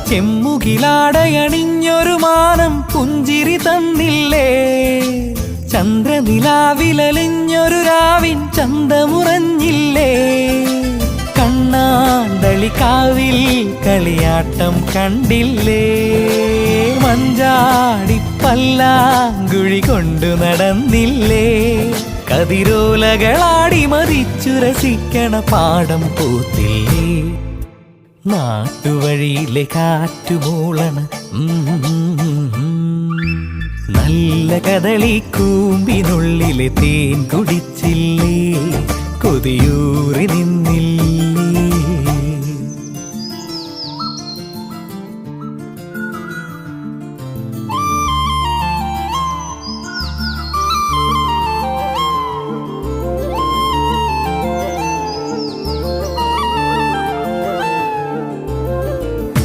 ചെമ്മുകിലാടയണിഞ്ഞൊരു മാനം പുഞ്ചിരി തന്നില്ലേ, ചന്ദ്രനിലാവിലലിഞ്ഞൊരു രാവിൻ ചന്തമുറഞ്ഞില്ലേ, കണ്ണാന്തളിക്കാവിൽ കളിയാട്ടം കണ്ടില്ലേ, മഞ്ചാടി പല്ലാങ്കുഴി കൊണ്ടു നടന്നില്ലേ, കതിരോലകളാടി മതിച്ചു രസിക്കണ പാടം പൂത്തില്ലേ, നാട്ടുവഴിയിലെ കാറ്റുമൂളണ നല്ല കദളി കൂമ്പിനുള്ളിലെ തേൻ കുടിച്ചില്ലേ, കൊതിയൂറി നിന്ന്